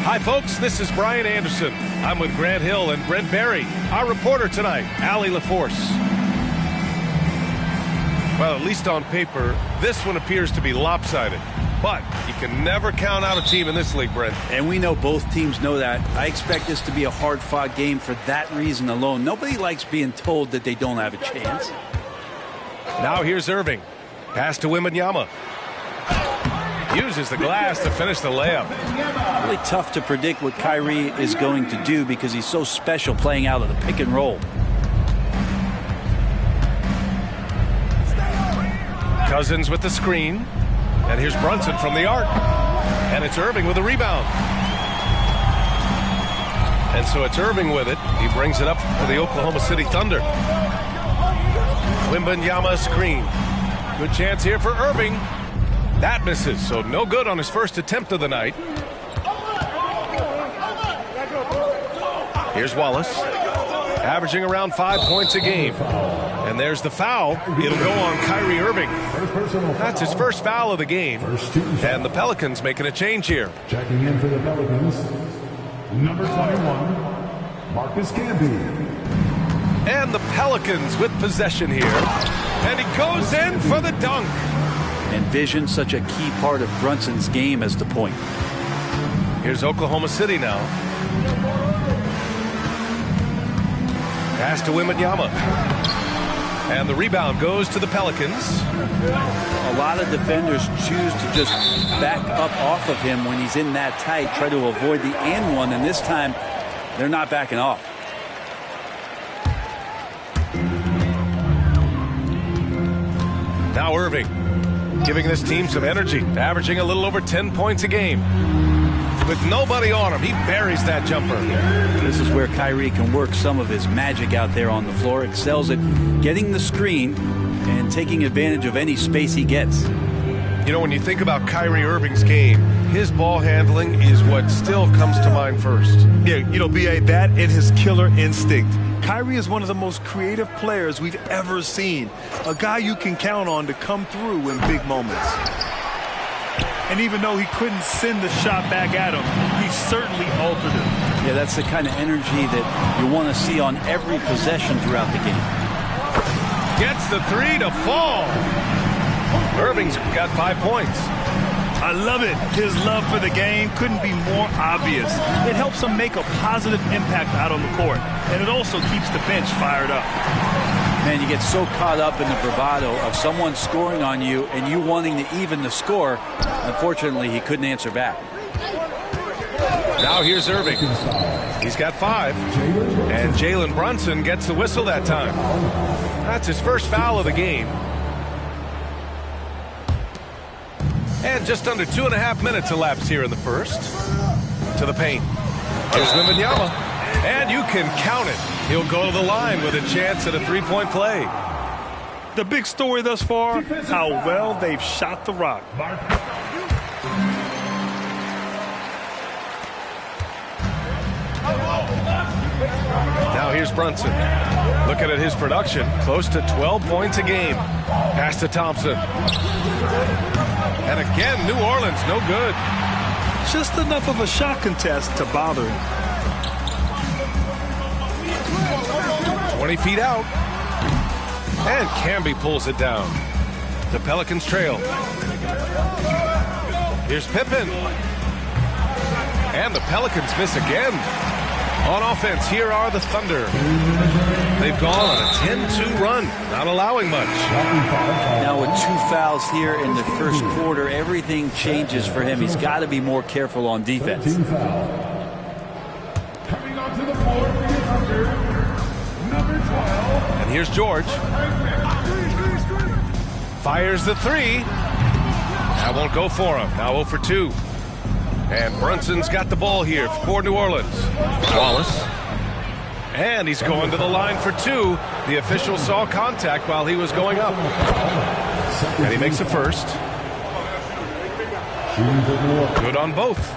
Hi, folks. This is Brian Anderson. I'm with Grant Hill and Brent Berry. Our reporter tonight, Allie LaForce. Well, at least on paper, this one appears to be lopsided. But you can never count out a team in this league, Brent. And we know both teams know that. I expect this to be a hard-fought game for that reason alone. Nobody likes being told that they don't have a chance. Now here's Irving. Pass to Wembanyama. Uses the glass to finish the layup. Really tough to predict what Kyrie is going to do because he's so special playing out of the pick and roll. Cousins with the screen. And here's Brunson from the arc. And it's Irving with a rebound. And so it's Irving with it. He brings it up for the Oklahoma City Thunder. Wembanyama screen. Good chance here for Irving. That misses, so no good on his first attempt of the night. Here's Wallace, averaging around 5 points a game. And there's the foul. It'll go on Kyrie Irving. That's his first foul of the game. And the Pelicans making a change here. Checking in for the Pelicans, number 21, Marcus Camby. And the Pelicans with possession here. And he goes in for the dunk. And vision, such a key part of Brunson's game as the point. Here's Oklahoma City now. Pass to Wembanyama. And the rebound goes to the Pelicans. A lot of defenders choose to just back up off of him when he's in that tight, try to avoid the and one, and this time they're not backing off. Now Irving, giving this team some energy, averaging a little over 10 points a game. With nobody on him, he buries that jumper. This is where Kyrie can work some of his magic out there on the floor. Excels at getting the screen and taking advantage of any space he gets. You know, when you think about Kyrie Irving's game, his ball handling is what still comes to mind first. Yeah, you know, B.A., that and his killer instinct. Kyrie is one of the most creative players we've ever seen. A guy you can count on to come through in big moments. And even though he couldn't send the shot back at him, he certainly altered it. Yeah, that's the kind of energy that you want to see on every possession throughout the game. Gets the three to fall. Irving's got 5 points. I love it. His love for the game couldn't be more obvious. It helps him make a positive impact out on the court, and it also keeps the bench fired up. Man, you get so caught up in the bravado of someone scoring on you and you wanting to even the score. Unfortunately, he couldn't answer back. Now here's Irving. He's got 5. And Jalen Brunson gets the whistle that time. That's his first foul of the game. And just under 2.5 minutes elapsed here in the first. To the paint. Here's Wembanyama. And you can count it. He'll go to the line with a chance at a three-point play. The big story thus far, how well they've shot the rock. Now here's Brunson. Looking at his production, close to 12 points a game. Pass to Thompson. And again, New Orleans, no good. Just enough of a shot contest to bother him. 20 feet out. And Camby pulls it down. The Pelicans trail. Here's Pippen. And the Pelicans miss again. On offense, here are the Thunder. They've gone on a 10-2 run, not allowing much. Now with 2 fouls here in the first quarter, everything changes for him. He's got to be more careful on defense. Coming onto the floor for the Thunder, number 12. And here's George. Fires the 3. That won't go for him. Now 0 for 2. And Brunson's got the ball here for New Orleans. Wallace. And he's going to the line for 2. The official saw contact while he was going up. And he makes a first. Good on both.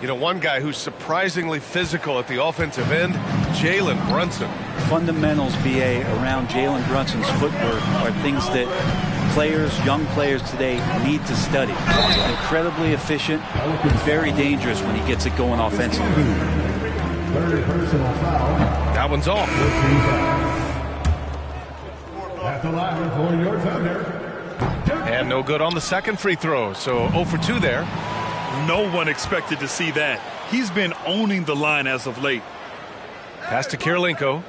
You know, one guy who's surprisingly physical at the offensive end, Jalen Brunson. Fundamentals, BA, around Jalen Brunson's footwork are things that players, young players today need to study. Incredibly efficient, very dangerous when he gets it going offensively. Third personal foul. That one's off. At the line for your Thunder. And no good on the second free throw, so 0 for 2 there. No one expected to see that. He's been owning the line as of late. Pass to Kirilenko.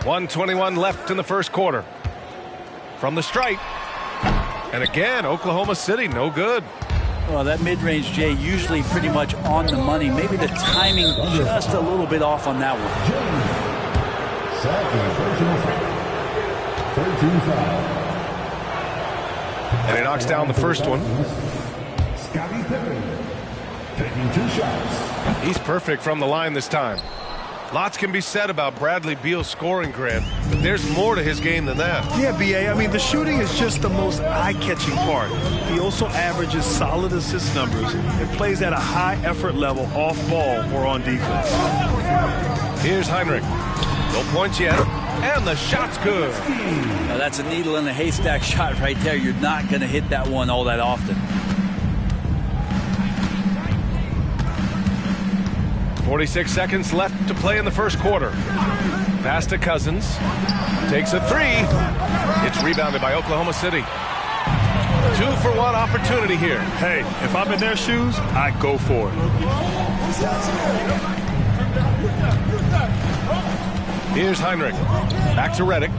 1:21 left in the first quarter. From the stripe. And again, Oklahoma City, no good. Well, that mid-range, Jay, usually pretty much on the money. Maybe the timing just a little bit off on that one. Second personal foul. 13 foul. And he knocks down the first one. Scottie Pippen taking 2 shots. He's perfect from the line this time. Lots can be said about Bradley Beal's scoring, Grant, but there's more to his game than that. Yeah, B.A., I mean, the shooting is just the most eye-catching part. He also averages solid assist numbers and plays at a high effort level off ball or on defense. Here's Heinrich. No points yet, and the shot's good. Now, that's a needle in a haystack shot right there. You're not going to hit that one all that often. 46 seconds left to play in the first quarter. Pass to Cousins. Takes a 3. It's rebounded by Oklahoma City. 2-for-1 opportunity here. Hey, if I'm in their shoes, I go for it. Here's Heinrich. Back to Redick.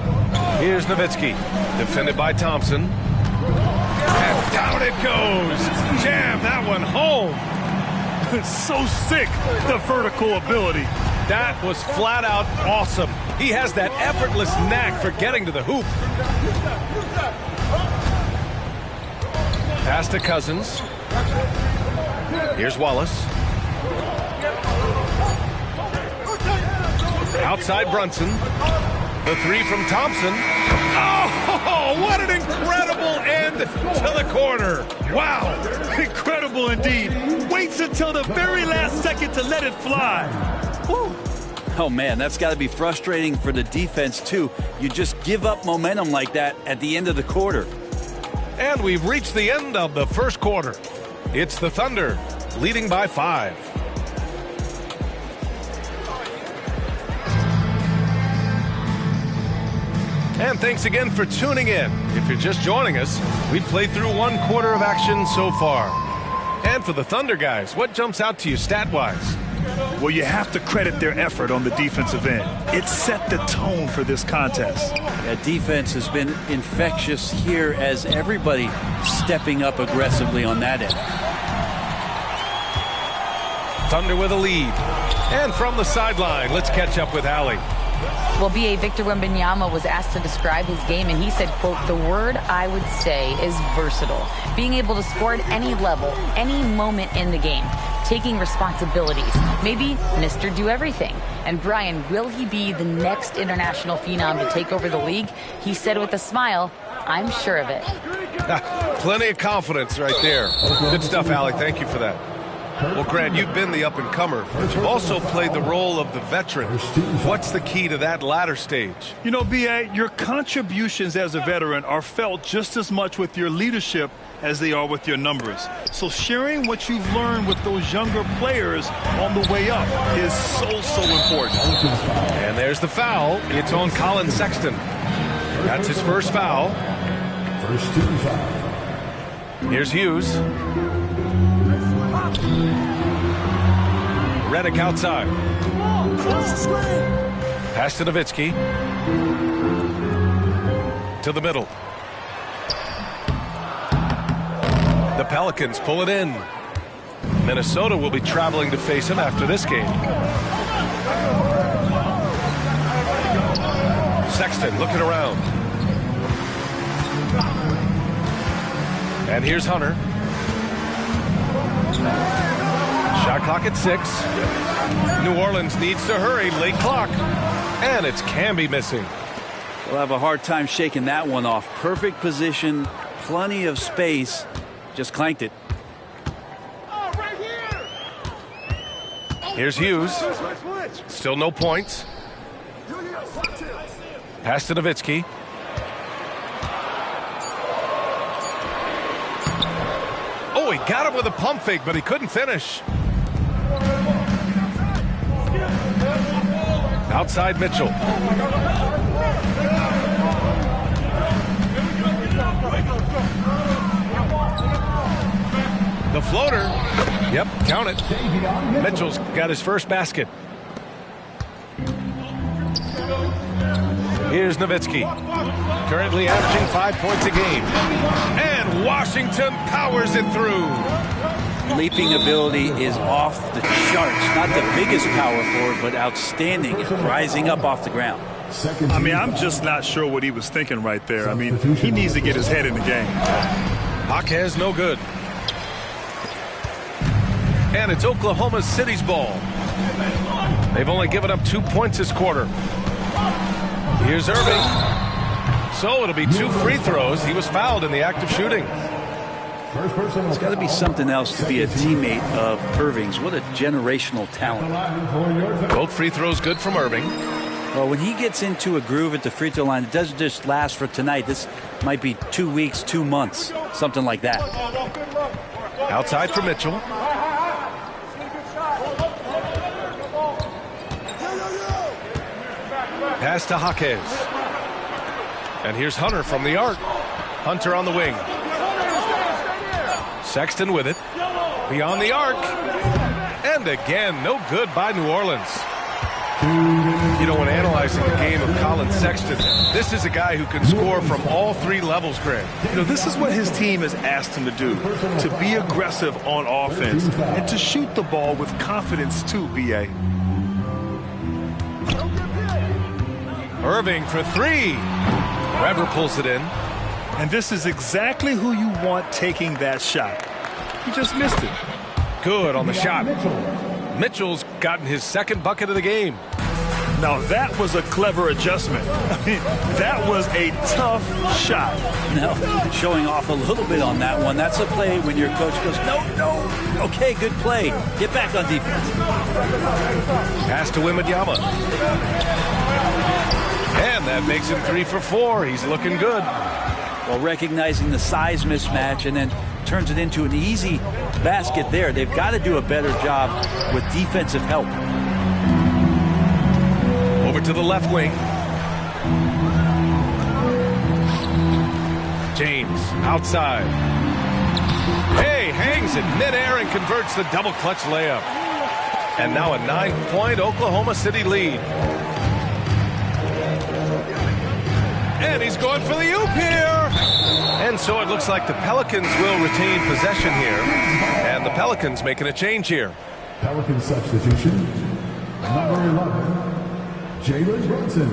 Here's Nowitzki. Defended by Thompson. And down it goes. Jam that one home. It's so sick, the vertical ability. That was flat out awesome. He has that effortless knack for getting to the hoop. Pass to Cousins. Here's Wallace. Outside Brunson. The 3 from Thompson. Oh, what an incredible end to the quarter. Wow. Incredible indeed. Waits until the very last second to let it fly. Whew. Oh, man, that's got to be frustrating for the defense, too. You just give up momentum like that at the end of the quarter. And we've reached the end of the first quarter. It's the Thunder leading by 5. And thanks again for tuning in. If you're just joining us, we've played through 1 quarter of action so far. And for the Thunder guys, what jumps out to you stat-wise? Well, you have to credit their effort on the defensive end. It set the tone for this contest. Yeah, defense has been infectious here as everybody stepping up aggressively on that end. Thunder with a lead. And from the sideline, let's catch up with Allie. Well, B.A. Victor Wembanyama was asked to describe his game, and he said, quote, "The word I would say is versatile. Being able to score at any level, any moment in the game. Taking responsibilities. Maybe Mr. Do Everything." And Brian, will he be the next international phenom to take over the league? He said with a smile, "I'm sure of it." Plenty of confidence right there. Good stuff, Allie. Thank you for that. Well, Grant, you've been the up-and-comer, but you've also played the role of the veteran. What's the key to that latter stage? You know, B.A., your contributions as a veteran are felt just as much with your leadership as they are with your numbers. So sharing what you've learned with those younger players on the way up is so important. And there's the foul. It's on Colin Sexton. That's his first foul. First 2 foul. Here's Hughes. Redick outside. Pass to Nowitzki. To the middle. The Pelicans pull it in. Minnesota will be traveling to face him after this game. Sexton looking around. And here's Hunter. Shot clock at 6. New Orleans needs to hurry. Late clock. And it's Camby missing. We'll have a hard time shaking that one off. Perfect position, plenty of space. Just clanked it. Here's Hughes. Still no points. Pass to Nowitzki. Oh, he got him with a pump fake, but he couldn't finish. Outside Mitchell. The floater. Yep, count it. Mitchell's got his first basket. Here's Nowitzki. Currently averaging 5 points a game. And Washington powers it through. Leaping ability is off the charts. Not the biggest power forward, but outstanding at rising up off the ground. I mean, I'm just not sure what he was thinking right there. I mean, he needs to get his head in the game. Jaquez no good. And it's Oklahoma City's ball. They've only given up 2 points this quarter. Here's Irving. So it'll be 2 free throws. He was fouled in the act of shooting. It's got to be something else to be a teammate of Irving's. What a generational talent. Both free throws good from Irving. Well, when he gets into a groove at the free throw line, it doesn't just last for tonight. This might be 2 weeks, 2 months, something like that. Outside for Mitchell. Pass to Jaquez. And here's Hunter from the arc. Hunter on the wing. Sexton with it. Beyond the arc. And again, no good by New Orleans. You know, when analyzing the game of Colin Sexton, this is a guy who can score from all 3 levels, Greg. You know, this is what his team has asked him to do, to be aggressive on offense and to shoot the ball with confidence too, B.A. Irving for 3. Weber pulls it in. And this is exactly who you want taking that shot. He just missed it. Good on the shot. Mitchell's gotten his 2nd bucket of the game. Now that was a clever adjustment. I mean, that was a tough shot. Now, showing off a little bit on that one. That's a play when your coach goes, no. Okay, good play. Get back on defense. Pass to Wembanyama. And that makes him 3 for 4. He's looking good. Well, recognizing the size mismatch and then turns it into an easy basket there. They've got to do a better job with defensive help. Over to the left wing. James outside. Hey, hangs it midair and converts the double clutch layup. And now a 9-point Oklahoma City lead. And he's going for the oop here. And so it looks like the Pelicans will retain possession here. And the Pelicans making a change here. Pelican substitution. Number 11. Jalen Brunson.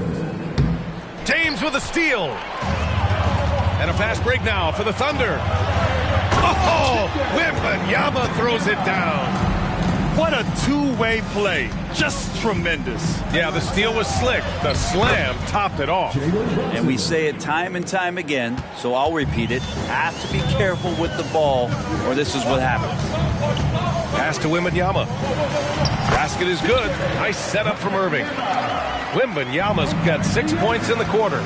James with a steal. And a fast break now for the Thunder. Oh, Wembanyama throws it down. What a two-way play. Just tremendous. Yeah, the steal was slick. The slam topped it off. And we say it time and time again, so I'll repeat it. Have to be careful with the ball, or this is what happens. Pass to Wembanyama. Basket is good. Nice setup from Irving. Wembanyama's got 6 points in the quarter.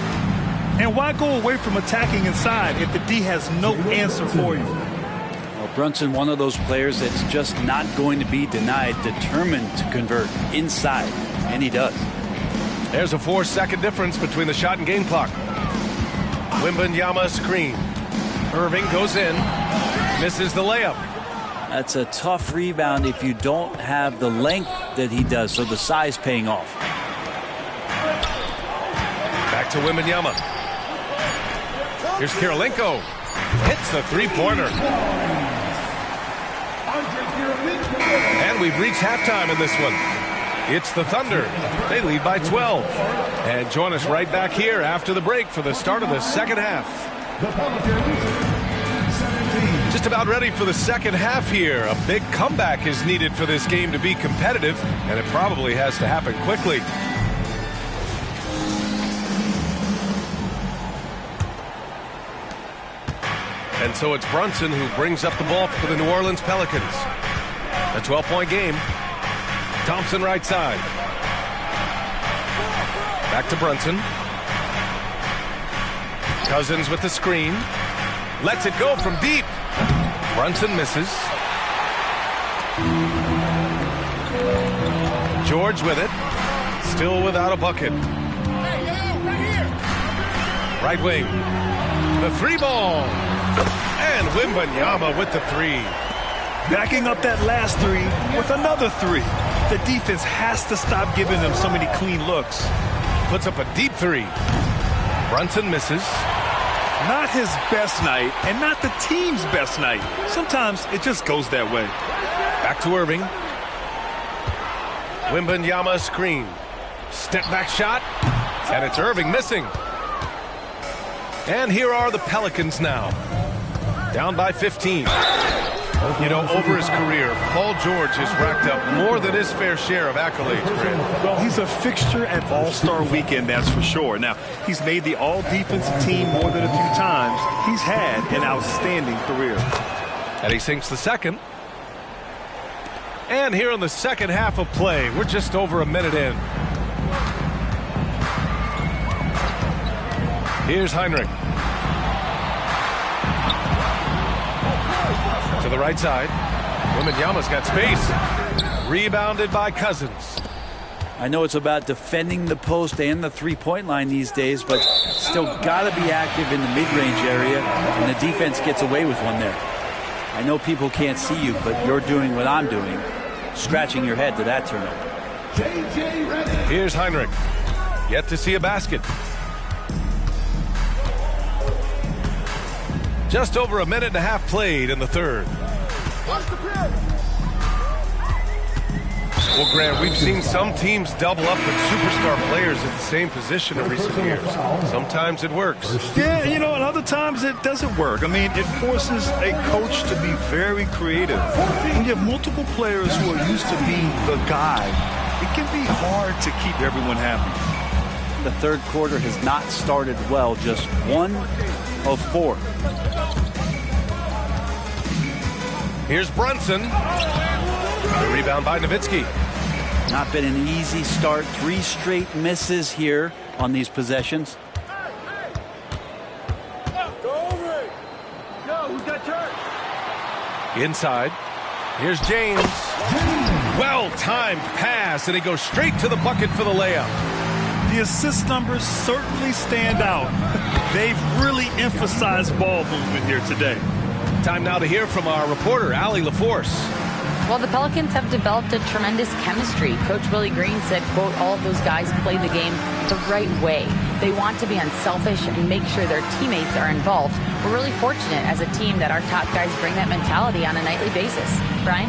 And why go away from attacking inside if the D has no answer for you? Well, Brunson, one of those players that's just not going to be denied, determined to convert inside, and he does. There's a 4-second difference between the shot and game clock. Wembanyama screen. Irving goes in, misses the layup. That's a tough rebound if you don't have the length that he does, so the size paying off. Back to Wembanyama. Here's Kirilenko. Hits the three-pointer. And we've reached halftime in this one. It's the Thunder. They lead by 12. And join us right back here after the break for the start of the second half. Just about ready for the second half here. A big comeback is needed for this game to be competitive, and it probably has to happen quickly. And so it's Brunson who brings up the ball for the New Orleans Pelicans. A 12-point game. Thompson right side. Back to Brunson. Cousins with the screen. Lets it go from deep. Brunson misses. George with it. Still without a bucket. Right wing. The three ball. And Wembanyama with the three. Backing up that last three with another three. The defense has to stop giving them so many clean looks. Puts up a deep three. Brunson misses. Not his best night and not the team's best night. Sometimes it just goes that way. Back to Irving. Wembanyama screen. Step back shot. And it's Irving missing. And here are the Pelicans now. Down by 15. You know, over his career, Paul George has racked up more than his fair share of accolades, Grant. Well, he's a fixture at All-Star Weekend, that's for sure. Now, he's made the All-Defensive team more than a few times. He's had an outstanding career. And he sinks the second. And here in the second half of play, we're just over a minute in. Here's Heinrich. To the right side. Wembanyama's got space. Rebounded by Cousins. I know it's about defending the post and the three-point line these days, but still got to be active in the mid-range area, and the defense gets away with one there. I know people can't see you, but you're doing what I'm doing, scratching your head to that turnover. Here's Heinrich. Yet to see a basket. Just over a minute and a half played in the third. Well, Grant, we've seen some teams double up with superstar players at the same position in recent years. Sometimes it works. Yeah, you know, and other times it doesn't work. I mean, it forces a coach to be very creative. When you have multiple players who are used to being the guy, it can be hard to keep everyone happy. The third quarter has not started well, just 1 of 4. Here's Brunson. The rebound by Nowitzki. Not been an easy start. 3 straight misses here on these possessions. Inside. Here's James. Well-timed pass, and he goes straight to the bucket for the layup. The assist numbers certainly stand out. They've really emphasized ball movement here today. Time now to hear from our reporter, Allie LaForce. Well, the Pelicans have developed a tremendous chemistry. Coach Willie Green said, quote, all of those guys play the game the right way. They want to be unselfish and make sure their teammates are involved. We're really fortunate as a team that our top guys bring that mentality on a nightly basis. Brian?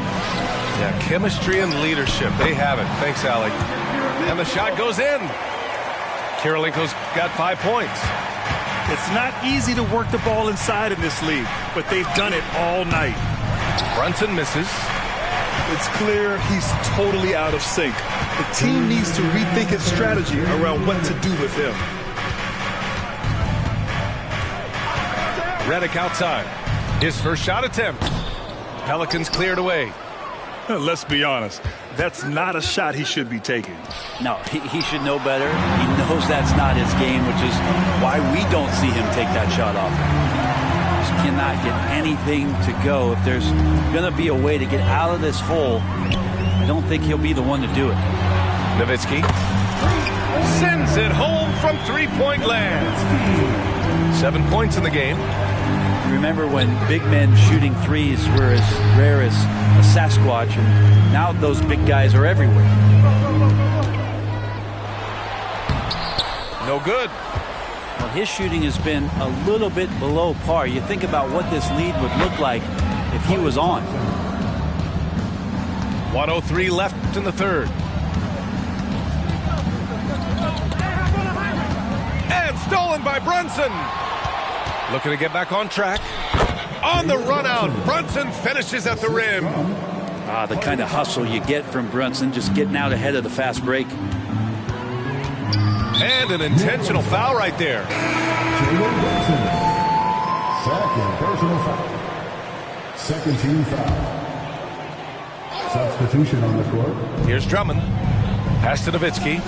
Yeah, chemistry and leadership. They have it. Thanks, Allie. And the shot goes in. Kirilenko's got 5 points. It's not easy to work the ball inside in this league, but they've done it all night. Brunson misses. It's clear he's totally out of sync. The team needs to rethink its strategy around what to do with him. Redick outside. His first shot attempt. Pelicans cleared away. Let's be honest. That's not a shot he should be taking. No, he should know better. He knows that's not his game, which is why we don't see him take that shot off. Just cannot get anything to go. If there's going to be a way to get out of this hole, I don't think he'll be the one to do it. Nowitzki sends it home from three-point land. 7 points in the game. Remember when big men shooting threes were as rare as a Sasquatch, and now those big guys are everywhere. No good. Well, his shooting has been a little bit below par. You think about what this lead would look like if he was on. 1:03 left in the third. And stolen by Brunson. Looking to get back on track. On the run out, Brunson finishes at the rim. The kind of hustle you get from Brunson, just getting out ahead of the fast break. And an intentional foul right there. Second personal foul. Second team foul. Substitution on the court. Here's Drummond. Pass to Nowitzki.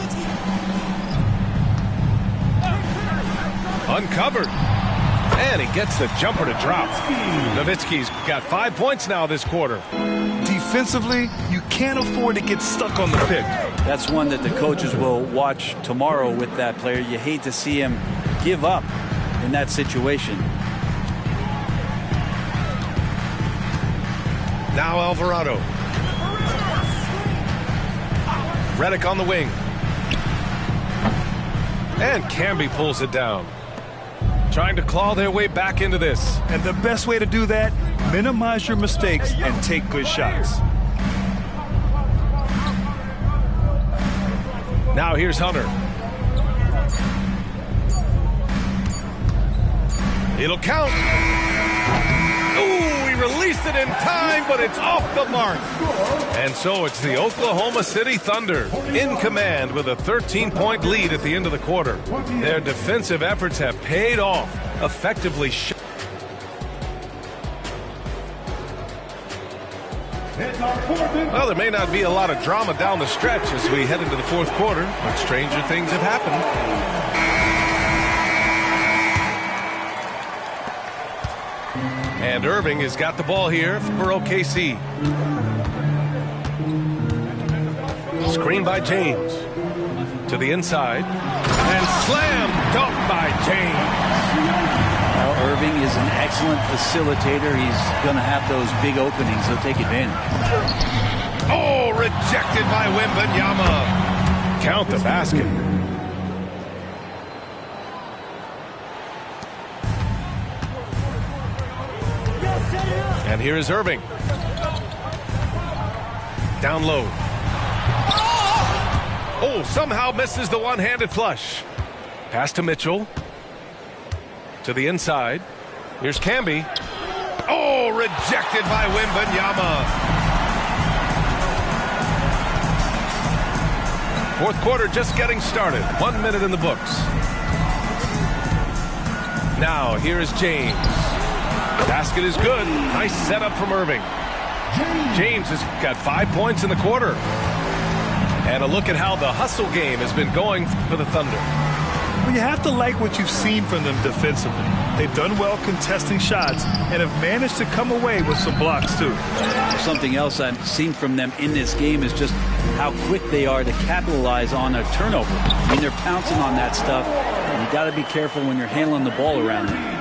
Uncovered. And he gets the jumper to drop. Nowitzki's got 5 points now this quarter. Defensively, you can't afford to get stuck on the pick. That's one that the coaches will watch tomorrow with that player. You hate to see him give up in that situation. Now Alvarado. Redick on the wing. And Camby pulls it down. Trying to claw their way back into this. And the best way to do that, minimize your mistakes and take good shots. Now here's Hunter. It'll count. Ooh, he released it in time, but it's off the mark. And so it's the Oklahoma City Thunder in command with a 13-point lead at the end of the quarter. Their defensive efforts have paid off, effectively. Well, there may not be a lot of drama down the stretch as we head into the fourth quarter, but stranger things have happened. And Irving has got the ball here for OKC. Screen by James. To the inside. And slam dunk by James. Well, Irving is an excellent facilitator. He's going to have those big openings. He'll take advantage. Oh, rejected by Wembanyama. Count the basket. And here is Irving. Down low. Oh, somehow misses the one-handed flush. Pass to Mitchell. To the inside. Here's Camby. Oh, rejected by Wembanyama. Fourth quarter just getting started. 1 minute in the books. Now, here is James. Basket is good. Nice setup from Irving. James has got 5 points in the quarter. And a look at how the hustle game has been going for the Thunder. Well, you have to like what you've seen from them defensively. They've done well contesting shots and have managed to come away with some blocks, too. Something else I've seen from them in this game is just how quick they are to capitalize on a turnover. I mean, they're pouncing on that stuff. And you got to be careful when you're handling the ball around them.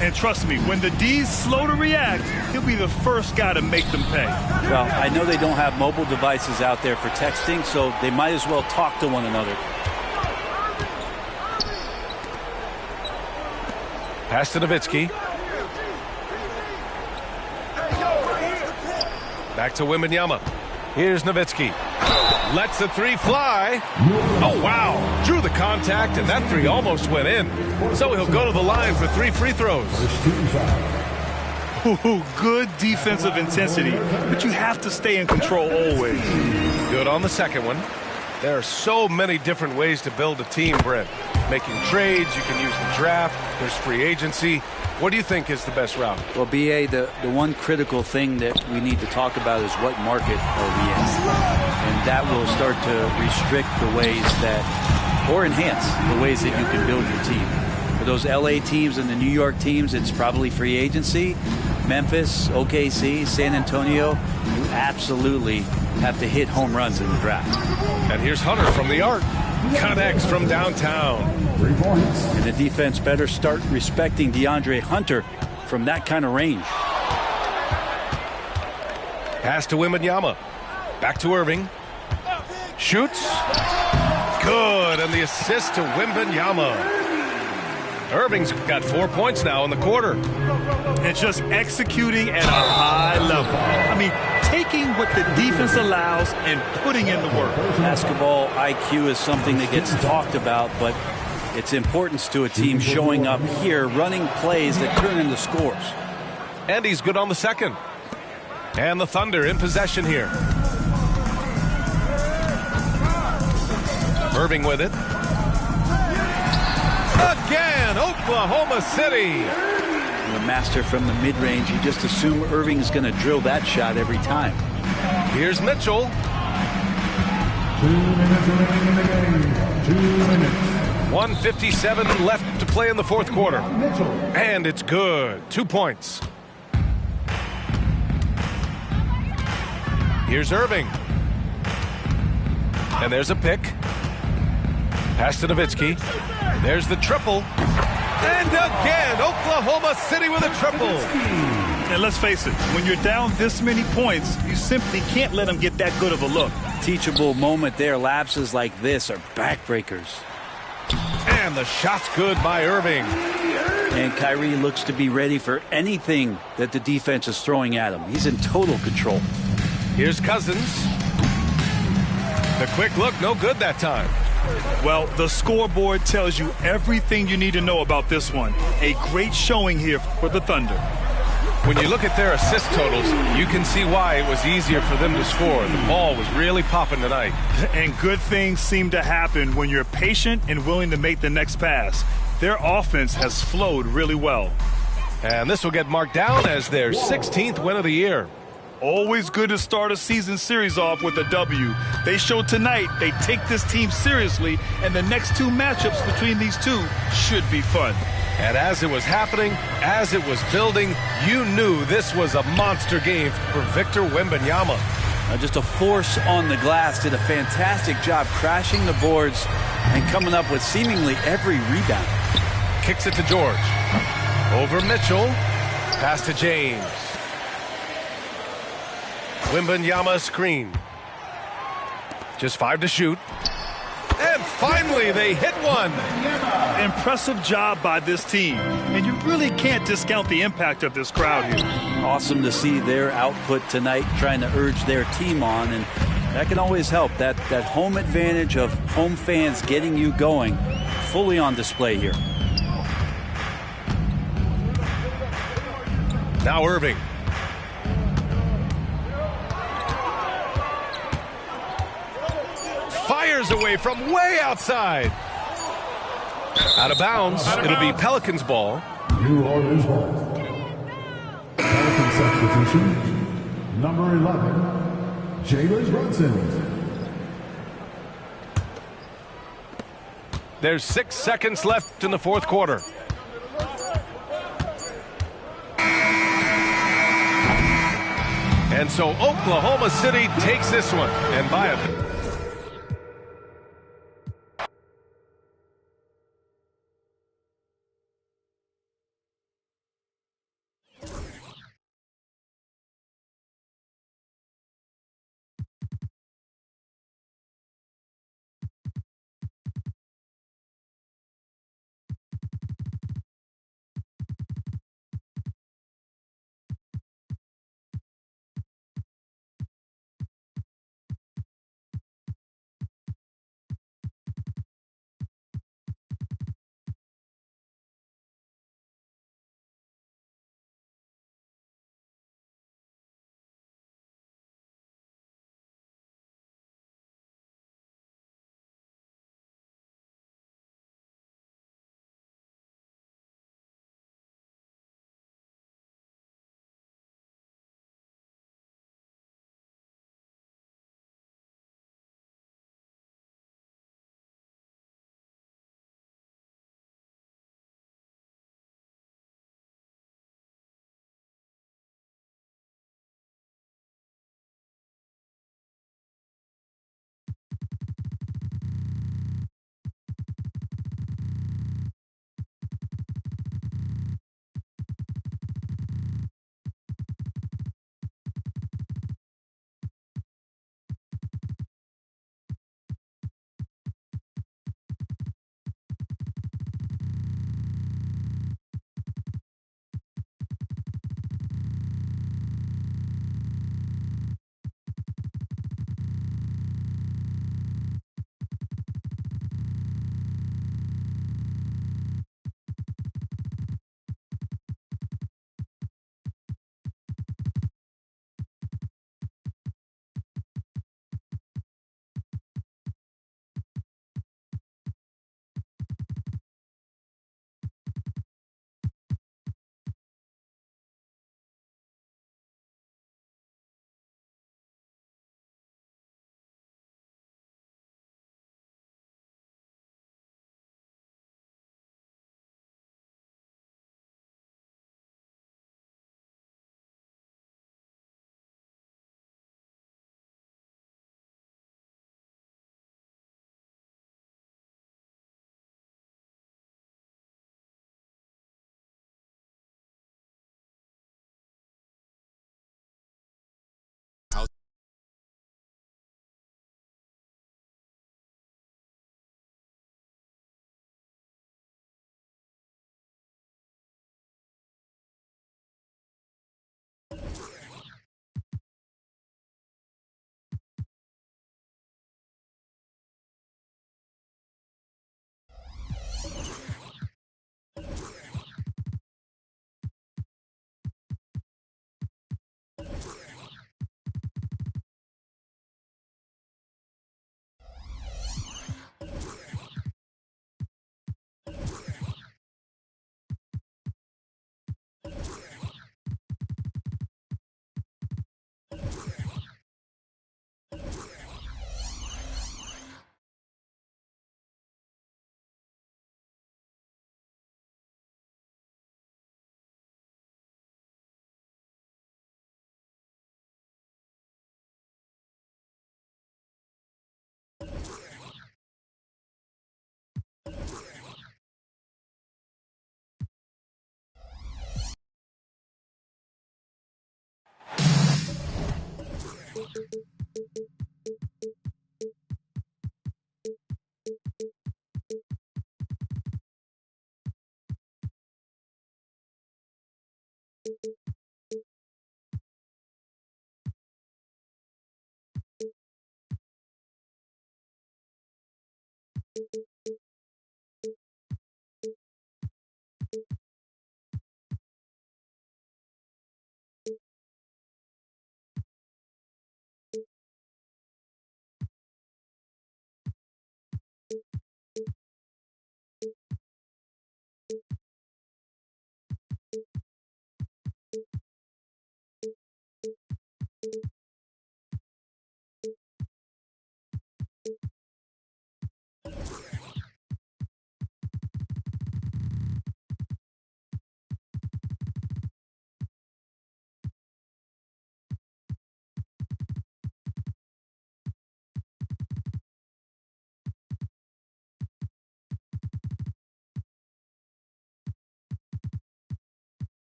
And trust me, when the D's slow to react, he'll be the first guy to make them pay. Well, I know they don't have mobile devices out there for texting, so they might as well talk to one another. Pass to Nowitzki. Back to Wembanyama. Here's Nowitzki. Lets the three fly. Oh, wow. Drew the contact, and that three almost went in. So he'll go to the line for 3 free throws. Ooh, good defensive intensity, but you have to stay in control always. Good on the second one. There are so many different ways to build a team, Brent. Making trades, you can use the draft, there's free agency. What do you think is the best route? Well, B.A., the one critical thing that we need to talk about is what market are we in? And that will start to restrict the ways that, or enhance the ways that you can build your team. For those L.A. teams and the New York teams, it's probably free agency. Memphis, OKC, San Antonio, you absolutely have to hit home runs in the draft. And here's Hunter from the arc. Connects from downtown. 3 points. And the defense better start respecting DeAndre Hunter from that kind of range. Pass to Wembanyama. Back to Irving. Shoots. Good. And the assist to Wembanyama. Irving's got 4 points now in the quarter. And just executing at a high level. I mean, taking what the defense allows and putting in the work. Basketball IQ is something that gets talked about, but its importance to a team showing up here, running plays that turn into scores. And he's good on the second. And the Thunder in possession here. Irving with it. Again, Oklahoma City. The master from the mid-range, you just assume Irving's going to drill that shot every time. Here's Mitchell. 2 minutes remaining in the game. 2 minutes. 1:57 left to play in the fourth quarter. And it's good. 2 points. Here's Irving. And there's a pick. Pass to Nowitzki. There's the triple. And again, Oklahoma City with a triple. And let's face it, when you're down this many points, you simply can't let them get that good of a look. Teachable moment there. Lapses like this are backbreakers. And the shot's good by Irving. And Kyrie looks to be ready for anything that the defense is throwing at him. He's in total control. Here's Cousins. The quick look, no good that time. Well, the scoreboard tells you everything you need to know about this one. A great showing here for the Thunder. When you look at their assist totals, you can see why it was easier for them to score. The ball was really popping tonight. And good things seem to happen when you're patient and willing to make the next pass. Their offense has flowed really well. And this will get marked down as their 16th win of the year. Always good to start a season series off with a W. They showed tonight they take this team seriously, and the next two matchups between these two should be fun. And as it was happening, as it was building, you knew this was a monster game for Victor Wembanyama. Just a force on the glass. Did a fantastic job crashing the boards and coming up with seemingly every rebound. Kicks it to George. Over Mitchell. Pass to James. Wembanyama screen. Just 5 to shoot. And finally, they hit one. Impressive job by this team. And you really can't discount the impact of this crowd here. Awesome to see their output tonight, trying to urge their team on. And that can always help. That home advantage of home fans getting you going, fully on display here. Now Irving. Fires away from way outside. Out of bounds. It'll be Pelicans ball. New Orleans ball. Pelican substitution. Number 11, Jalen Brunson. There's 6 seconds left in the fourth quarter. And so Oklahoma City takes this one. And by a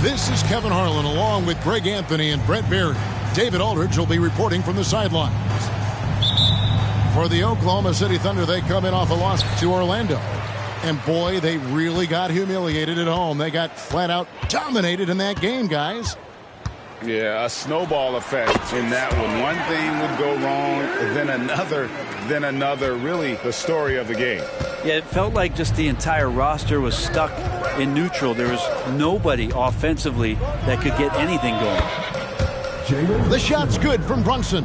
This is Kevin Harlan along with Greg Anthony and Brett Berry. David Aldridge will be reporting from the sidelines. For the Oklahoma City Thunder, they come in off a loss to Orlando. And boy, they really got humiliated at home. They got flat out dominated in that game, guys. Yeah, a snowball effect in that one. One thing would go wrong, then another. Really the story of the game. Yeah, it felt like just the entire roster was stuck in neutral. There was nobody offensively that could get anything going. The shot's good from Brunson.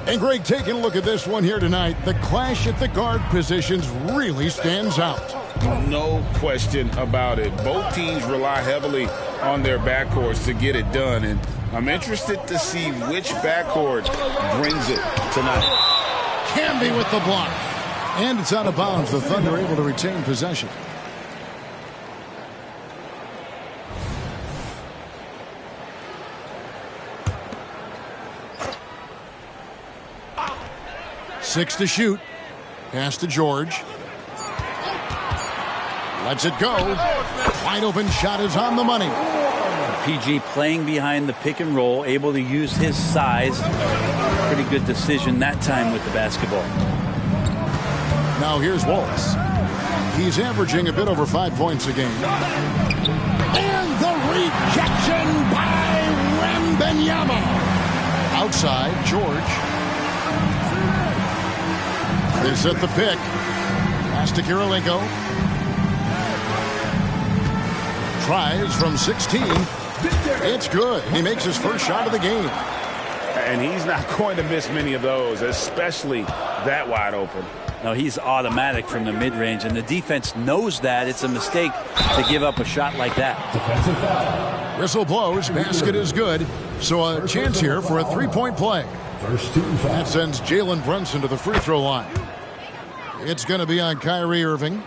And Greg, taking a look at this one here tonight, the clash at the guard positions really stands out. No question about it. Both teams rely heavily on their backcourts to get it done, and I'm interested to see which backcourt brings it tonight. Camby with the block. And it's out of bounds. The Thunder able to retain possession. Six to shoot. Pass to George. Lets it go. Wide open shot is on the money. PG playing behind the pick and roll, able to use his size. Pretty good decision that time with the basketball. Now here's Wallace. He's averaging a bit over 5 points a game. And the rejection by Wembanyama. Outside, George. They set the pick. Pass to Kirilenko. Tries from 16. It's good. He makes his first shot of the game. And he's not going to miss many of those, especially that wide open. No, he's automatic from the mid-range, and the defense knows that. It's a mistake to give up a shot like that. Whistle blows. Basket is good. So a chance here for a three-point play. That sends Jalen Brunson to the free throw line. It's going to be on Kyrie Irving.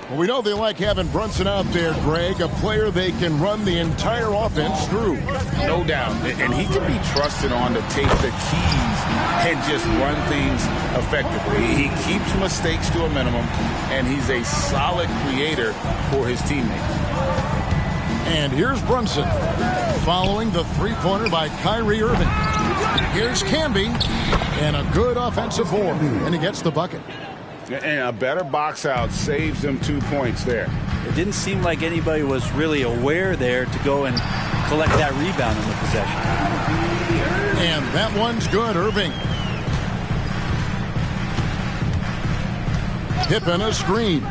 Well, we know they like having Brunson out there, Greg, a player they can run the entire offense through. No doubt. And he can be trusted on to take the keys and just run things effectively. He keeps mistakes to a minimum, and he's a solid creator for his teammates. And here's Brunson following the three-pointer by Kyrie Irving. Here's Camby, and a good offensive board, and he gets the bucket. And a better box out saves them 2 points there. It didn't seem like anybody was really aware there to go and collect that rebound in the possession. And that one's good, Irving. Pippen a screen.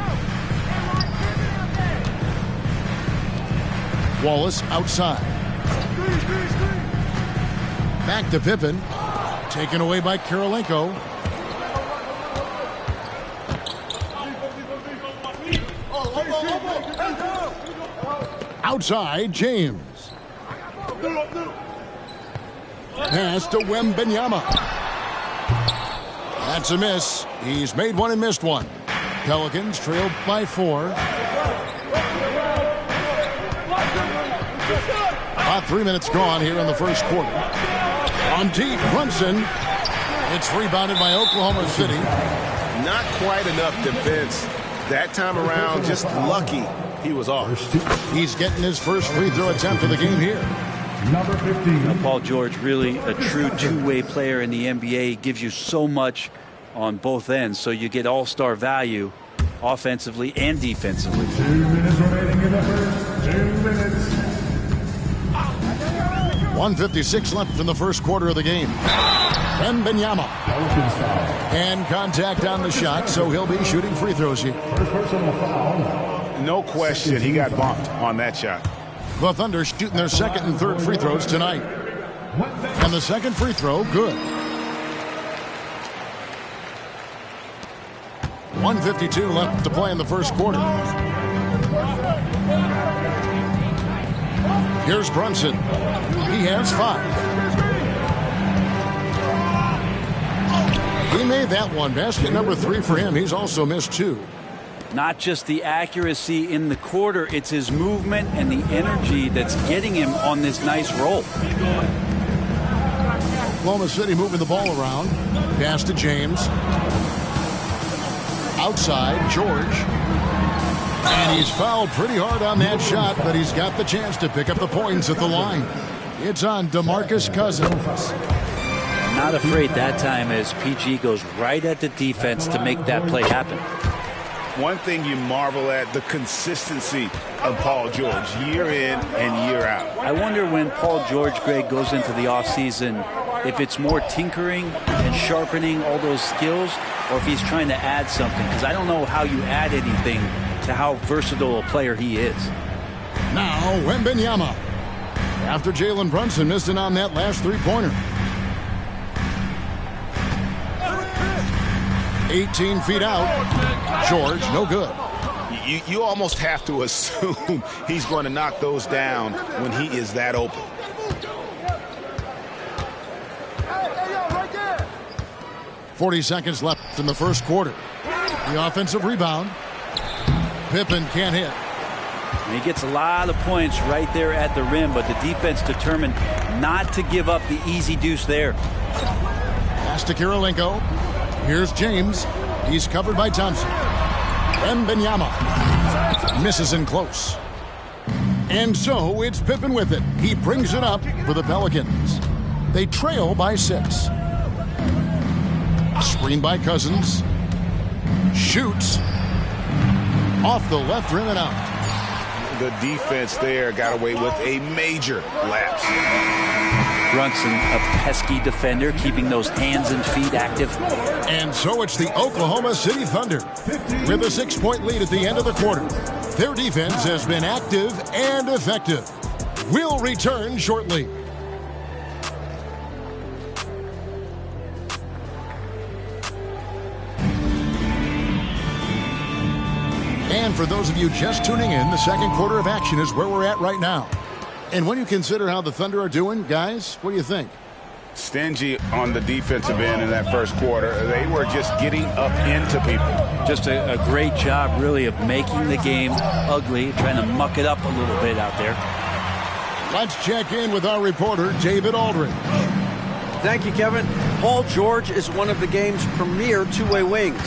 Wallace outside. Back to Pippen. Taken away by Kirilenko. Outside, James. Pass to Wembanyama. That's a miss. He's made one and missed one. Pelicans trailed by 4. About 3 minutes gone here in the first quarter. On deep, Brunson. It's rebounded by Oklahoma City. Not quite enough defense that time around. Just lucky he was off. He's getting his first free throw attempt of the game here. Number 15. Paul George, really a true two-way player in the NBA. He gives you so much on both ends, so you get all-star value. offensively and defensively. 2 minutes remaining in the first. 2 minutes. 1:56 left in the first quarter of the game. Wembanyama. And contact on the shot, so he'll be shooting free throws here. First personal foul. No question he got bumped on that shot. The Thunder shooting their second and third free throws tonight. And the second free throw, good. 1:52 left to play in the first quarter. Here's Brunson. He has 5. He made that one. Basket number 3 for him. He's also missed 2. Not just the accuracy in the quarter, it's his movement and the energy that's getting him on this nice roll. Oklahoma City moving the ball around. Pass to James. Outside, George. And he's fouled pretty hard on that shot, but he's got the chance to pick up the points at the line. It's on DeMarcus Cousins. Not afraid that time as PG goes right at the defense to make that play happen. One thing you marvel at, the consistency of Paul George year in and year out. I wonder when Paul George, Greg, goes into the offseason, if it's more tinkering and sharpening all those skills, or if he's trying to add something, because I don't know how you add anything to how versatile a player he is. Now, Wembanyama. After Jalen Brunson missed it on that last three-pointer. 18 feet out. George, no good. You almost have to assume he's going to knock those down when he is that open. .40 seconds left in the first quarter. The offensive rebound. Pippen can't hit. He gets a lot of points right there at the rim, but the defense determined not to give up the easy deuce there. Pass to Kirilenko. Here's James. He's covered by Thompson. Wembanyama misses in close. And so it's Pippen with it. He brings it up for the Pelicans. They trail by 6. Screen by Cousins. Shoots. Off the left rim and out. The defense there got away with a major lapse. Brunson, a pesky defender, keeping those hands and feet active. And so it's the Oklahoma City Thunder with a 6-point lead at the end of the quarter. Their defense has been active and effective. We'll return shortly. And for those of you just tuning in, the second quarter of action is where we're at right now. And when you consider how the Thunder are doing, guys, what do you think? Stingy on the defensive end in that first quarter. They were just getting up into people. Just a great job, really, of making the game ugly, trying to muck it up a little bit out there. Let's check in with our reporter, David Aldridge. Thank you, Kevin. Paul George is one of the game's premier two-way wings.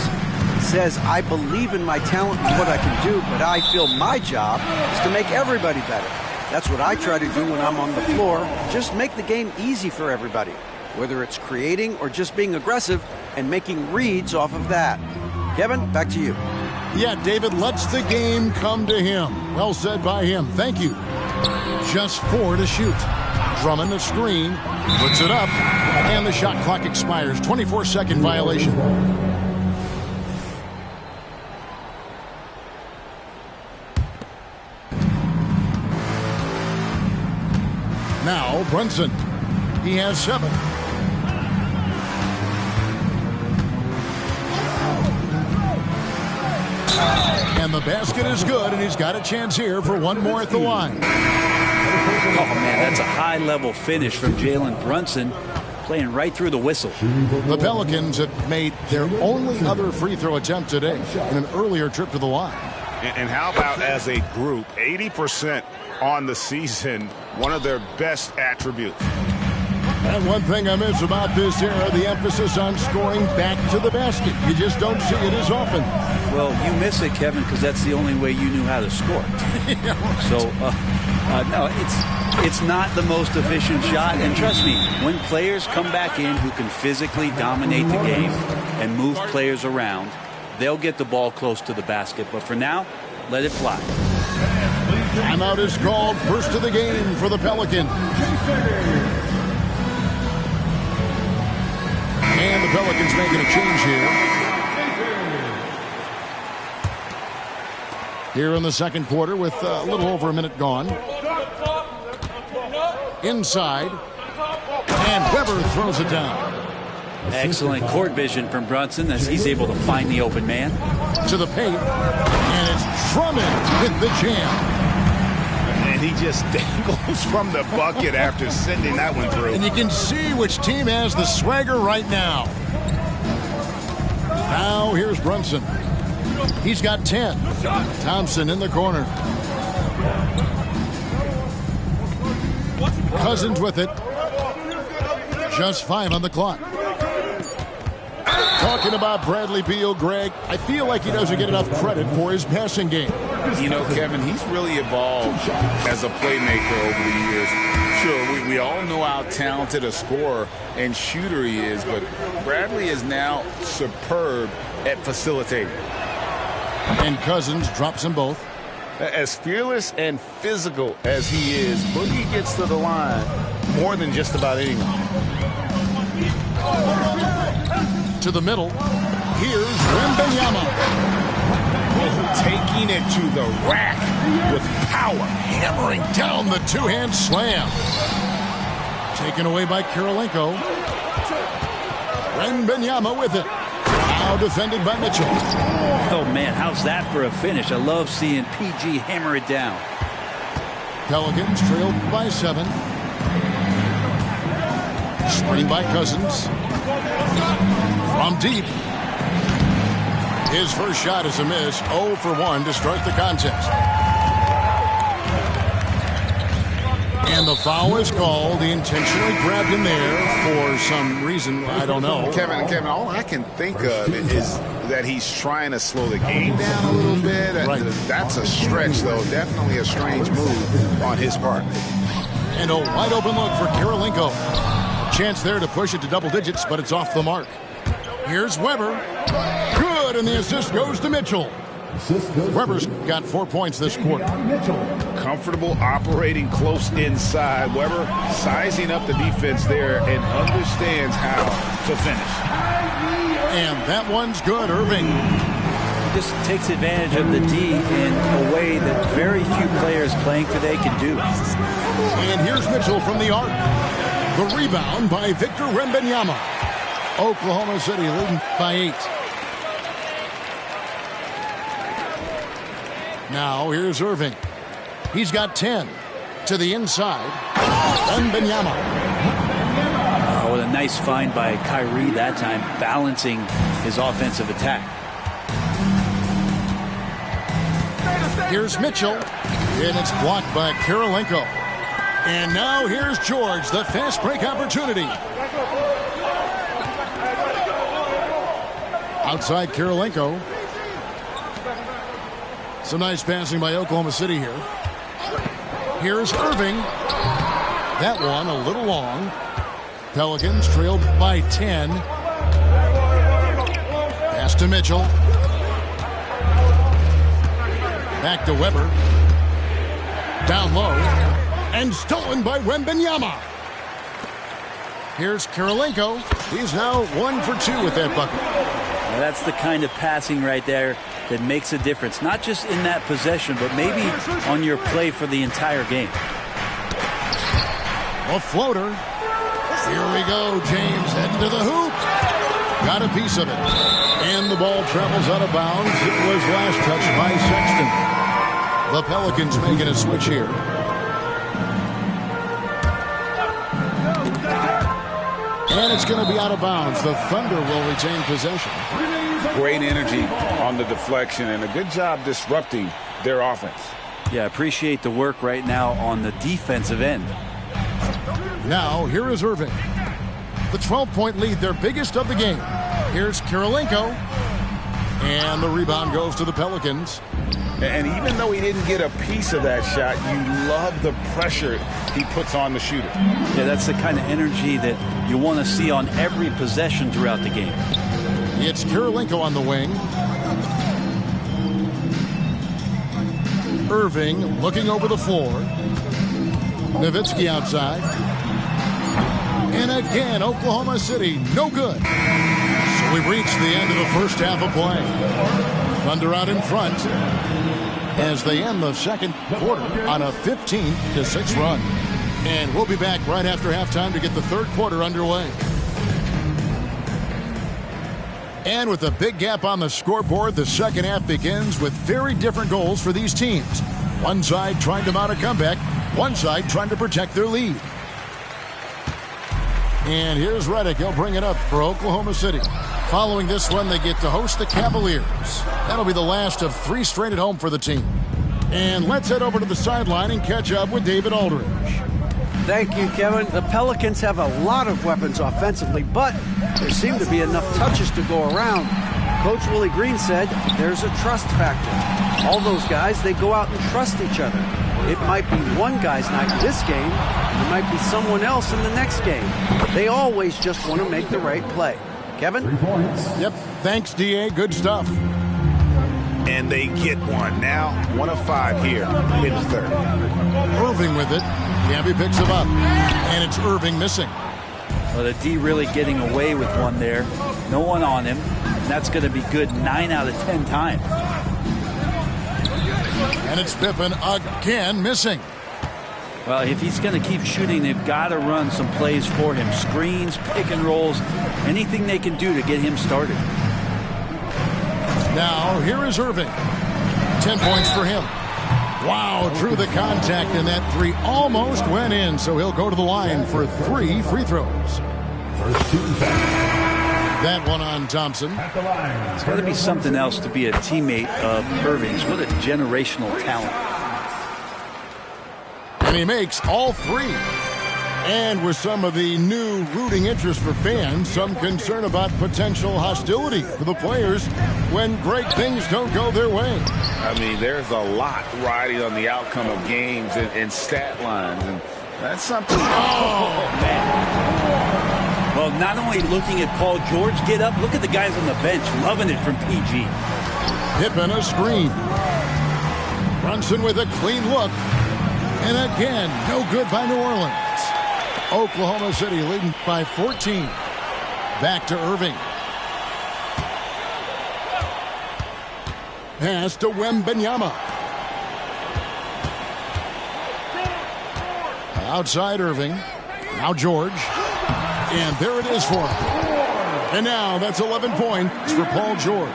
He says, I believe in my talent and what I can do, but I feel my job is to make everybody better. That's what I try to do when I'm on the floor. Just make the game easy for everybody, whether it's creating or just being aggressive and making reads off of that. Kevin, back to you. Yeah, David lets the game come to him. Well said by him. Thank you. Just 4 to shoot. Drummond the screen, puts it up, and the shot clock expires. 24-second violation. Now Brunson. He has 7. And the basket is good, and he's got a chance here for one more at the line. Oh, man, that's a high-level finish from Jalen Brunson, playing right through the whistle. The Pelicans have made their only other free throw attempt today in an earlier trip to the line. And how about as a group, 80% on the season, one of their best attributes. And one thing I miss about this era, the emphasis on scoring back to the basket. You just don't see it as often. Well, you miss it, Kevin, because that's the only way you knew how to score. Yeah, right. So, no, it's not the most efficient shot. And trust me, when players come back in who can physically dominate the game and move players around, they'll get the ball close to the basket. But for now, let it fly. Timeout is called. First of the game for the Pelicans. And the Pelicans making a change here in the second quarter with a little over a minute gone. Inside. And Weber throws it down. Excellent court vision from Brunson as he's able to find the open man. To the paint. And it's Drummond with the jam. And he just dangles from the bucket after sending that one through. And you can see which team has the swagger right now. Now here's Brunson. He's got 10. Thompson in the corner. Cousins with it. Just 5 on the clock. Talking about Bradley Beal, Greg, I feel like he doesn't get enough credit for his passing game. You know, Kevin, he's really evolved as a playmaker over the years. Sure, we all know how talented a scorer and shooter he is, but Bradley is now superb at facilitating. And Cousins drops them both. As fearless and physical as he is, Boogie gets to the line more than just about anyone. To the middle. Here's Wembanyama. Taking it to the rack with power. Hammering down the two-hand slam. Taken away by Kirilenko. Wembanyama with it. Now defended by Mitchell. Oh, man, how's that for a finish? I love seeing PG hammer it down. Pelicans trailed by 7. Screen by Cousins. From deep. His first shot is a miss. 0 for 1 to start the contest. And the foul is called. He intentionally grabbed him there for some reason. I don't know. Kevin, all I can think of is that he's trying to slow the game down a little bit. Right. That's a stretch, though. Definitely a strange move on his part. And a wide open look for Kirilenko. Chance there to push it to double digits, but it's off the mark. Here's Weber. Good, and the assist goes to Mitchell. Weber's got 4 points this quarter. Comfortable operating close inside. Weber sizing up the defense there and understands how to finish. And that one's good, Irving. He just takes advantage of the D in a way that very few players playing today can do. And here's Mitchell from the arc. The rebound by Victor Wembanyama. Oklahoma City leading by 8. Now here's Irving. He's got 10 to the inside. Wembanyama. Oh, what a nice find by Kyrie that time, balancing his offensive attack. Here's Mitchell, and it's blocked by Kirilenko. And now here's George, the fast break opportunity. Outside Kirilenko. Some nice passing by Oklahoma City here. Here's Irving. That one a little long. Pelicans trailed by 10. Pass to Mitchell. Back to Weber. Down low. And stolen by Wembanyama. Here's Kirilenko. He's now 1 for 2 with that bucket. Now that's the kind of passing right there that makes a difference. Not just in that possession, but maybe on your play for the entire game. A floater. Here we go. James heading to the hoop. Got a piece of it. And the ball travels out of bounds. It was last touched by Sexton. The Pelicans making a switch here. And it's going to be out of bounds. The Thunder will retain possession. Great energy on the deflection and a good job disrupting their offense. Yeah, appreciate the work right now on the defensive end. Now, here is Irving. The 12-point lead, their biggest of the game. Here's Kirilenko. And the rebound goes to the Pelicans. And even though he didn't get a piece of that shot, you love the pressure he puts on the shooter. Yeah, that's the kind of energy that you want to see on every possession throughout the game. It's Kirilenko on the wing. Irving looking over the floor. Nowitzki outside. And again, Oklahoma City, no good. So we've reached the end of the first half of play. Thunder out in front as they end the second quarter on a 15-6 run. And we'll be back right after halftime to get the third quarter underway. And with a big gap on the scoreboard, the second half begins with very different goals for these teams. One side trying to mount a comeback, one side trying to protect their lead. And here's Reddick. He'll bring it up for Oklahoma City. Following this one, they get to host the Cavaliers. That'll be the last of 3 straight at home for the team. And let's head over to the sideline and catch up with David Aldridge. Thank you, Kevin. The Pelicans have a lot of weapons offensively, but there seem to be enough touches to go around. Coach Willie Green said there's a trust factor. All those guys, they go out and trust each other. It might be one guy's night in this game. It might be someone else in the next game. They always just want to make the right play. Kevin? 3 points. Yep. Thanks, D.A. Good stuff. And they get one. Now 1 of 5 here in the third. Irving with it. Camby picks him up. And it's Irving missing. Well, the D really getting away with one there. No one on him. And that's going to be good 9 out of 10 times. And it's Pippen again missing. Well, if he's going to keep shooting, they've got to run some plays for him. Screens, pick and rolls, anything they can do to get him started. Now, here is Irving. 10 points for him. Wow, drew the contact, and that 3 almost went in, so he'll go to the line for 3 free throws. First team foul. That one on Thompson. At the line. It's got to be something else to be a teammate of Irving's. What a generational talent. And he makes all 3. And with some of the new rooting interest for fans, some concern about potential hostility for the players when great things don't go their way. I mean, there's a lot riding on the outcome of games and stat lines, and that's something. Oh, man. Well, not only looking at Paul George get up, look at the guys on the bench loving it from PG. Pippen a screen. Brunson with a clean look. And again, no good by New Orleans. Oklahoma City leading by 14. Back to Irving. Pass to Wembanyama. Outside Irving. Now George. And there it is for him. And now that's 11 points for Paul George.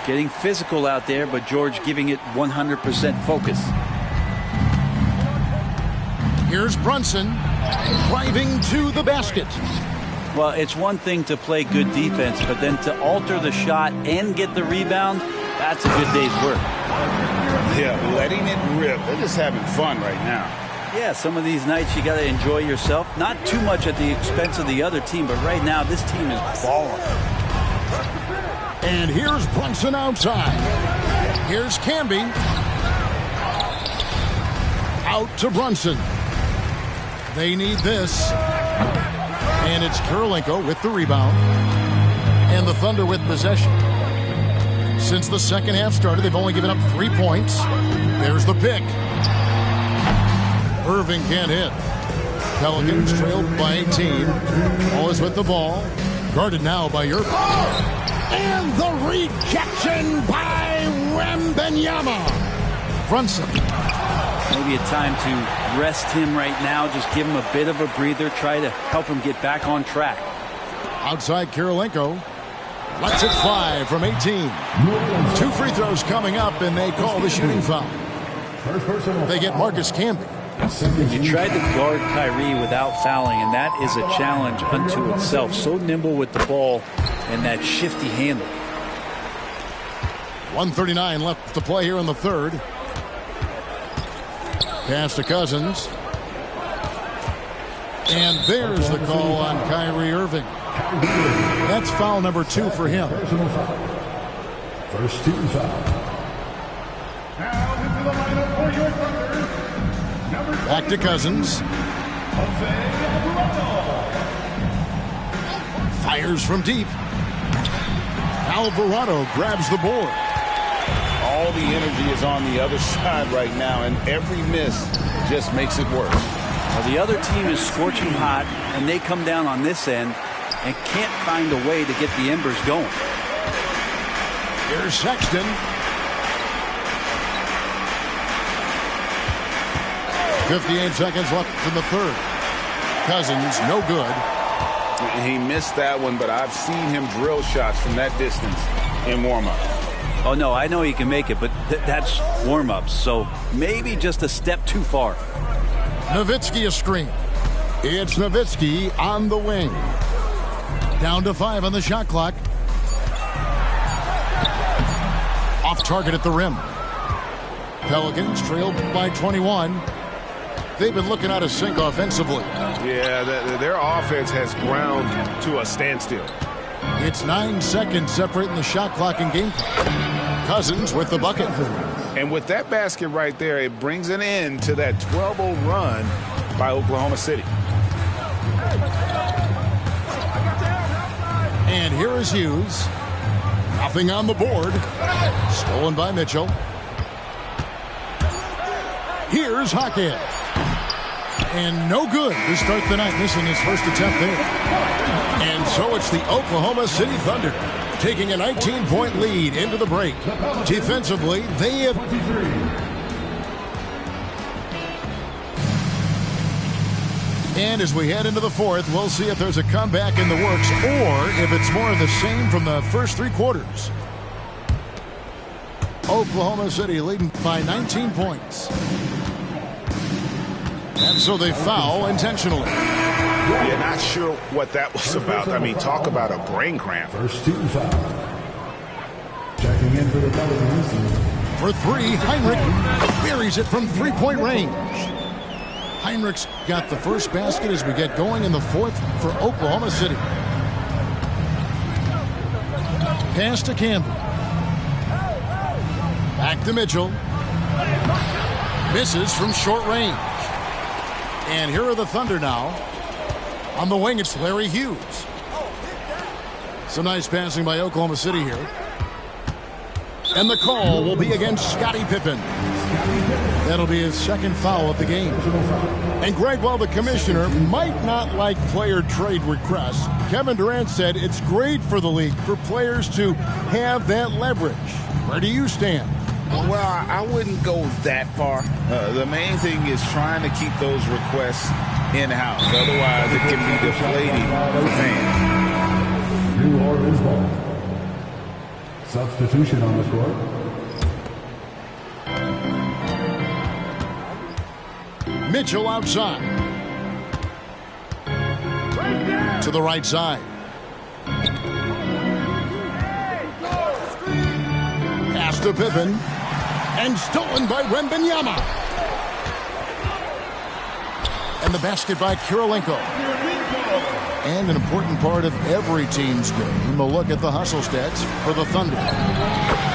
Getting physical out there, but George giving it 100% focus. Here's Brunson driving to the basket. Well, it's one thing to play good defense, but then to alter the shot and get the rebound, that's a good day's work. Yeah, letting it rip. They're just having fun right now. Yeah, some of these nights you got to enjoy yourself. Not too much at the expense of the other team, but right now this team is balling. And here's Brunson outside. Here's Camby. Out to Brunson. They need this. And it's Kirilenko with the rebound. And the Thunder with possession. Since the second half started, they've only given up 3 points. There's the pick. Irving can't hit. Pelicans trailed by 18. Always with the ball. Guarded now by Irving. And the rejection by Wembanyama. Brunson. Maybe a time to rest him right now. Just give him a bit of a breather. Try to help him get back on track. Outside Kirilenko. Lets it fly from 18. 2 free throws coming up, and they call the shooting foul. They get Marcus Camby. You tried to guard Kyrie without fouling, and that is a challenge unto itself. So nimble with the ball and that shifty handle. 1:39 left to play here in the third. Pass to Cousins. And there's the call on Kyrie Irving. That's foul number 2 for him. First team foul. Now into the lineup for your Thunder. Back to Cousins. Fires from deep. Alvarado grabs the board. All all the energy is on the other side right now, and every miss just makes it worse. Well, the other team is scorching hot, and they come down on this end and can't find a way to get the embers going. Here's Sexton. 58 seconds left in the third. Cousins, no good. He missed that one, but I've seen him drill shots from that distance in warm-up. Oh, no, I know he can make it, but that's warm-ups, so maybe just a step too far. Nowitzki a screen. It's Nowitzki on the wing. Down to 5 on the shot clock. Off target at the rim. Pelicans trailed by 21. They've been looking out of sync offensively. Yeah, their offense has ground to a standstill. It's 9 seconds separating the shot clock and game clock. Cousins with the bucket. And with that basket right there, it brings an end to that 12-0 run by Oklahoma City. And here is Hughes. Nothing on the board. Stolen by Mitchell. Here's Hockhead. And no good to start the night, missing his first attempt there. And so it's the Oklahoma City Thunder taking a 19-point lead into the break. Defensively, they have... And as we head into the fourth, we'll see if there's a comeback in the works or if it's more of the same from the first 3 quarters. Oklahoma City leading by 19 points. And so they foul intentionally. Yeah, not sure what that was about. I mean, talk about a brain cramp. First team foul. Checking in for the Pelicans. For 3, Heinrich buries it from 3-point range. Heinrich's got the first basket as we get going in the fourth for Oklahoma City. Pass to Campbell. Back to Mitchell. Misses from short range. And here are the Thunder now. On the wing, it's Larry Hughes. Some nice passing by Oklahoma City here. And the call will be against Scottie Pippen. That'll be his second foul of the game. And Greg, while the commissioner might not like player trade requests, Kevin Durant said it's great for the league for players to have that leverage. Where do you stand? Well, I wouldn't go that far. The main thing is trying to keep those requests in-house. Otherwise, it can be deflating for fans. New Orleans ball. Substitution on the court. Mitchell outside. To the right side. Pass to Pippen. And stolen by Wembanyama. And the basket by Kirilenko. And an important part of every team's game, we'll look at the hustle stats for the Thunder.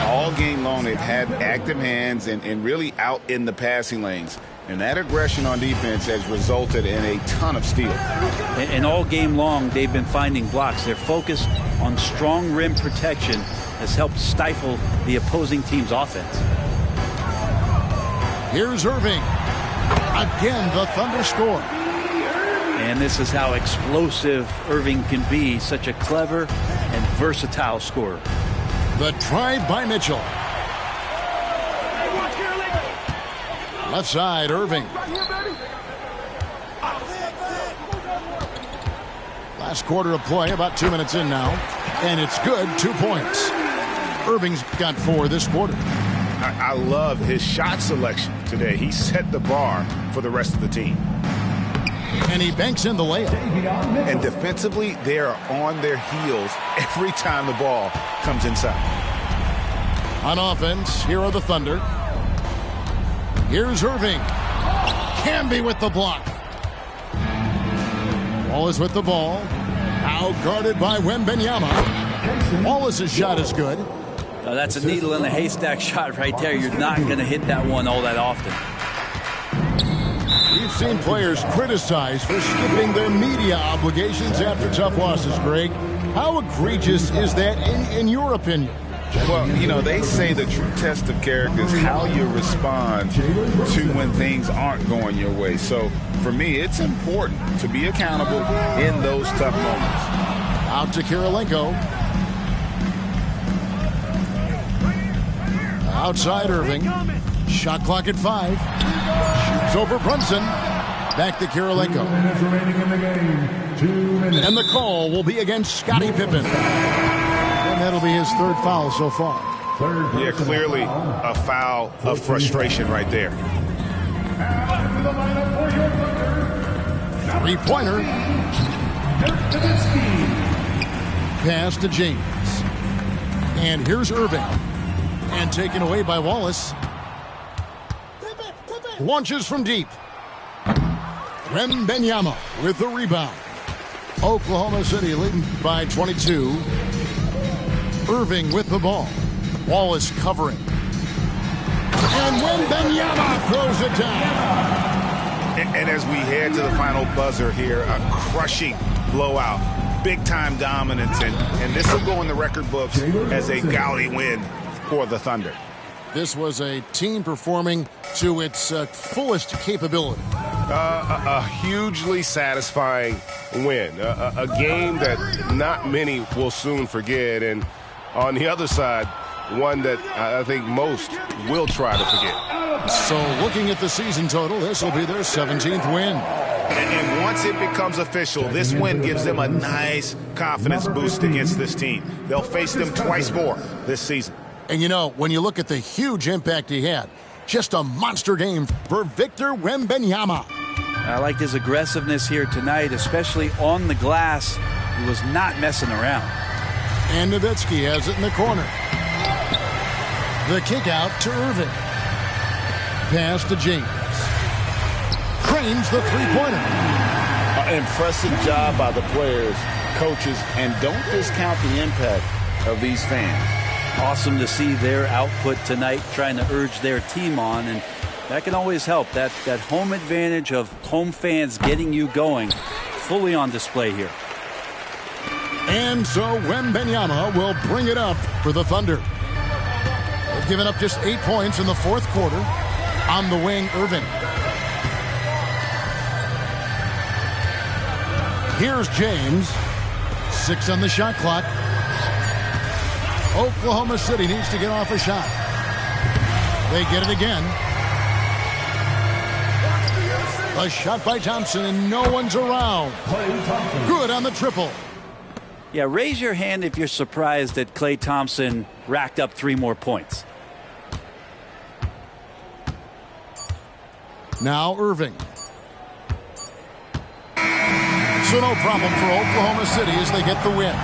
All game long, they've had active hands and really out in the passing lanes. And that aggression on defense has resulted in a ton of steals. And all game long, they've been finding blocks. Their focus on strong rim protection has helped stifle the opposing team's offense. Here's Irving. Again, the Thunder score. And this is how explosive Irving can be. Such a clever and versatile scorer. The drive by Mitchell. Left side, Irving. Last quarter of play, about 2 minutes in now. And it's good, 2 points. Irving's got 4 this quarter. I love his shot selection today. He set the bar for the rest of the team. And he banks in the layup. And defensively, they are on their heels every time the ball comes inside. On offense, here are the Thunder. Here's Irving. Camby with the block. Wallace with the ball. Now guarded by Wembanyama. Wallace's shot is good. That's a needle in a haystack shot right there. You're not going to hit that one all that often. We've seen players criticized for skipping their media obligations after tough losses, Greg. How egregious is that in your opinion? Well, you know, they say the true test of character is how you respond to when things aren't going your way. So, for me, it's important to be accountable in those tough moments. Out to Kirilenko. Outside Irving. Shot clock at 5. Shoots over Brunson. Back to Kirilenko. 2 minutes remaining in the game. 2 minutes. And the call will be against Scottie Pippen. And that'll be his 3rd foul so far. Yeah, clearly a foul of frustration right there. After the lineup for your Thunder. 3-pointer. Nowitzki. Pass to James. And here's Irving. And taken away by Wallace. Launches from deep. Wembanyama with the rebound. Oklahoma City leading by 22. Irving with the ball. Wallace covering. And Wembanyama throws it down. And as we head to the final buzzer here, a crushing blowout. Big-time dominance, and this will go in the record books as a gaudy win for the Thunder. This was a team performing to its fullest capability. A hugely satisfying win. A game that not many will soon forget. And on the other side, one that I think most will try to forget. So looking at the season total, this will be their 17th win. And once it becomes official, this win gives them a nice confidence boost against this team. They'll face them twice more this season. And you know, when you look at the huge impact he had, just a monster game for Victor Wembanyama. I liked his aggressiveness here tonight, especially on the glass. He was not messing around. And Nowitzki has it in the corner. The kick out to Irving. Pass to James. Cranes the three-pointer. Impressive job by the players, coaches, and don't discount the impact of these fans. Awesome to see their output tonight, trying to urge their team on, and that can always help. That home advantage of home fans getting you going, fully on display here. And so Wembanyama will bring it up for the Thunder. They've given up just 8 points in the 4th quarter. On the wing, Irving. Here's James. 6 on the shot clock. Oklahoma City needs to get off a shot. They get it again. A shot by Thompson, and no one's around. Good on the triple. Yeah, raise your hand if you're surprised that Klay Thompson racked up 3 more points. Now Irving. So no problem for Oklahoma City as they get the win.